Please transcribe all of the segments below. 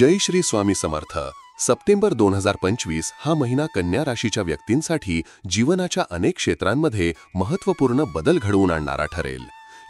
जय Shri Swami Samarth. September 2025 हा महिना कन्या राशीच्या व्यक्तींसाठी जीवनाच्या अनेक क्षेत्रांमध्ये महत्त्वपूर्ण बदल घडवून आणणारा ठरेल.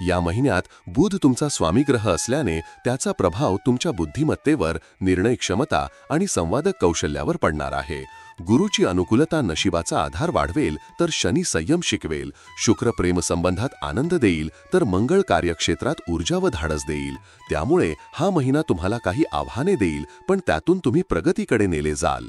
या महिन्यात बुध तुमचा स्वामी ग्रह असल्याने त्याचा प्रभाव तुमच्या बुद्धिमत्तेवर, निर्णय क्षमता आणि संवादक कौशल्यावर पडणार आहे. गुरुची अनुकूलता नशिबाचा आधार वाढवेल तर शनी संयम शिकवेल. शुक्र प्रेम संबंधात आनंद देईल तर मंगळ कार्यक्षेत्रात ऊर्जा व धाडस देईल. त्यामुळे हा महिना तुम्हाला काही आव्हाने देईल, पण त्यातून तुम्ही प्रगतीकडे नेले जाल.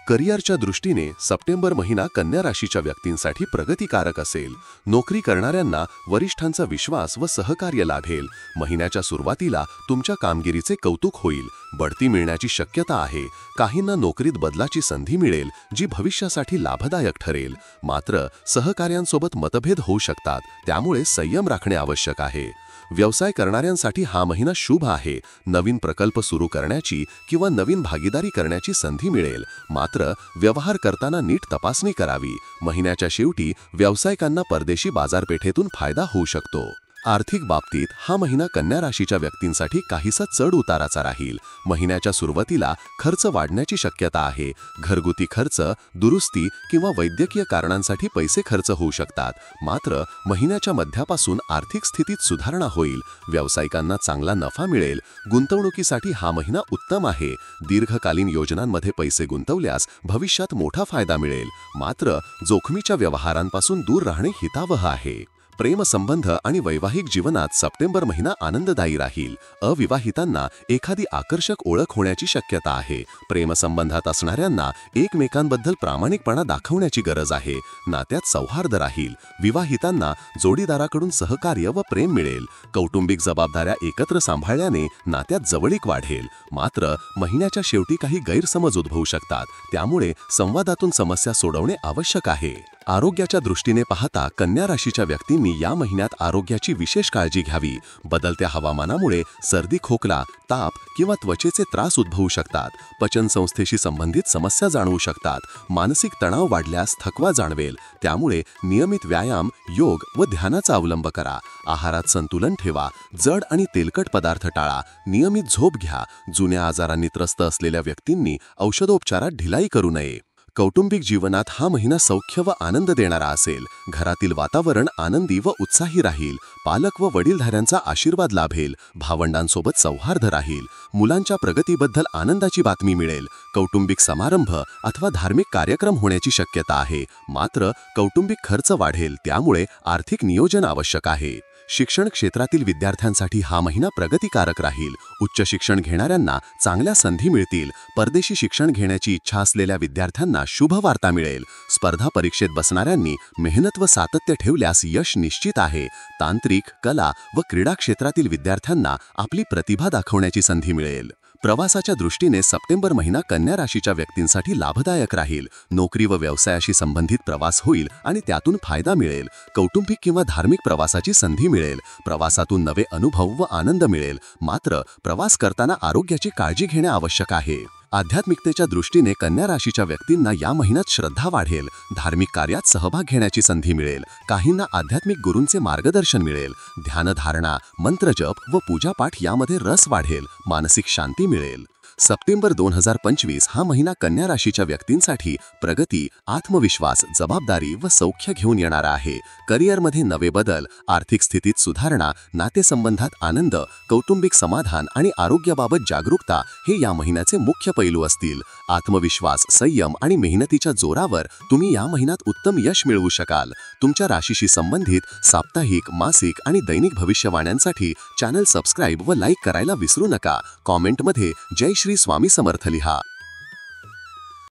करिअरच्या दृष्टीने सप्टेंबर महिना कन्या राशीच्या व्यक्तींसाठी प्रगतिकारक असेल. नोकरी करणाऱ्यांना वरिष्ठांचा विश्वास व सहकार्य लाभेल. महिन्याच्या सुरुवातीला तुमच्या कामगिरीचे कौतुक होईल. बढती मिळण्याची शक्यता आहे. काहींना नोकरीत बदलाची संधी मिळेल, जी भविष्यासाठी लाभदायक ठरेल. मात्र सहकार्यांसोबत मतभेद होऊ शकतात, त्यामुळे संयम राखणे आवश्यक आहे. व्यवसाय करणाऱ्यांसाठी हा महिना शुभ आहे. नवीन प्रकल्प सुरू करण्याची किंवा नवीन भागीदारी करण्याची संधी मिळेल. मात्र व्यवहार करताना नीट तपासणी करावी. महिन्याच्या शेवटी व्यावसायिकांना परदेशी बाजारपेठेतून फायदा होऊ शकतो. आर्थिक बाबतीत हा महिना कन्या राशीच्या व्यक्तींसाठी काहीसा चढ उताराचा राहील. महिन्याच्या सुरुवातीला खर्च वाढण्याची शक्यता आहे. घरगुती खर्च, दुरुस्ती किंवा वैद्यकीय कारणांसाठी पैसे खर्च होऊ शकतात. मात्र महिन्याच्या मध्यापासून आर्थिक स्थितीत सुधारणा होईल. व्यावसायिकांना चांगला नफा मिळेल. गुंतवणुकीसाठी हा महिना उत्तम आहे. दीर्घकालीन योजनांमध्ये पैसे गुंतवल्यास भविष्यात मोठा फायदा मिळेल. मात्र जोखमीच्या व्यवहारांपासून दूर राहणे हितावह आहे. प्रेमसंबंध आणि वैवाहिक जीवनात सप्टेंबर महिना आनंददायी राहील. अविवाहितांना एखादी आकर्षक ओळख होण्याची शक्यता आहे. प्रेमसंबंधात असणाऱ्यांना एकमेकांबद्दल प्रामाणिकपणा दाखवण्याची गरज आहे. नात्यात सौहार्द राहील. विवाहितांना जोडीदाराकडून सहकार्य व प्रेम मिळेल. कौटुंबिक जबाबदाऱ्या एकत्र सांभाळल्याने नात्यात जवळीक वाढेल. मात्र महिन्याच्या शेवटी काही गैरसमज उद्भवू शकतात, त्यामुळे संवादातून समस्या सोडवणे आवश्यक आहे. आरोग्याच्या दृष्टीने पाहता कन्या राशीच्या व्यक्तींनी या महिन्यात आरोग्याची विशेष काळजी घ्यावी. बदलत्या हवामानामुळे सर्दी, खोकला, ताप किंवा त्वचेचे त्रास उद्भवू शकतात. पचनसंस्थेशी संबंधित समस्या जाणवू शकतात. मानसिक तणाव वाढल्यास थकवा जाणवेल. त्यामुळे नियमित व्यायाम, योग व ध्यानाचा अवलंब करा. आहारात संतुलन ठेवा. जड आणि तेलकट पदार्थ टाळा. नियमित झोप घ्या. जुन्या आजारांनी त्रस्त असलेल्या व्यक्तींनी औषधोपचारात ढिलाई करू नये. कौटुंबिक जीवनात हा महिना सौख्य व आनंद देणारा असेल. घरातील वातावरण आनंदी व उत्साही राहील. पालक व वडीलधाऱ्यांचा आशीर्वाद लाभेल. भावंडांसोबत सौहार्द राहील. मुलांच्या प्रगतीबद्दल आनंदाची बातमी मिळेल. कौटुंबिक समारंभ अथवा धार्मिक कार्यक्रम होण्याची शक्यता आहे. मात्र कौटुंबिक खर्च वाढेल, त्यामुळे आर्थिक नियोजन आवश्यक आहे. शिक्षण क्षेत्रातील विद्यार्थ्यांसाठी हा महिना प्रगतिकारक राहील. उच्च शिक्षण घेणाऱ्यांना चांगल्या संधी मिळतील. परदेशी शिक्षण घेण्याची इच्छा असलेल्या विद्यार्थ्यांना शुभ वार्ता मिळेल. स्पर्धा परीक्षेत बसणाऱ्यांनी मेहनत व सातत्य ठेवल्यास यश निश्चित आहे. तांत्रिक, कला व क्रीडा क्षेत्रातील विद्यार्थ्यांना आपली प्रतिभा दाखवण्याची संधी मिळेल. प्रवासाच्या दृष्टीने सप्टेंबर महिना कन्या राशीच्या व्यक्तींसाठी लाभदायक राहील. नोकरी व व्यवसायाशी संबंधित प्रवास होईल आणि त्यातून फायदा मिळेल. कौटुंबिक किंवा धार्मिक प्रवासाची संधी मिळेल. प्रवासातून नवे अनुभव व आनंद मिळेल. मात्र प्रवास करताना आरोग्याची काळजी घेणे आवश्यक आहे. आध्यात्मिकतेच्या दृष्टीने कन्या राशीच्या व्यक्तींना या महिन्यात श्रद्धा वाढेल. धार्मिक कार्यात सहभाग घेण्याची संधी मिळेल. काहींना आध्यात्मिक गुरूंचे मार्गदर्शन मिळेल. ध्यानधारणा, मंत्रजप व पूजापाठ यामध्ये रस वाढेल. मानसिक शांती मिळेल. सप्टेंबर 2025 हा महिना कन्या राशीच्या व्यक्तींसाठी प्रगती, आत्मविश्वास, जबाबदारी व सौख्य घेऊन येणारा आहे. करिअरमध्ये नवे बदल, आर्थिक स्थितीत सुधारणा, नातेसंबंधात आनंद, कौटुंबिक समाधान आणि आरोग्याबाबत जागरूकता हे या महिन्याचे मुख्य पैलू असतील. आत्मविश्वास, संयम आणि मेहनतीच्या जोरावर तुम्ही या महिन्यात उत्तम यश मिळवू शकाल. तुमच्या राशीशी संबंधित साप्ताहिक, मासिक आणि दैनिक भविष्यवाण्यांसाठी चॅनल सबस्क्राईब व लाईक करायला विसरू नका. कॉमेंटमध्ये जय श्री स्वामी समर्थ लिहा.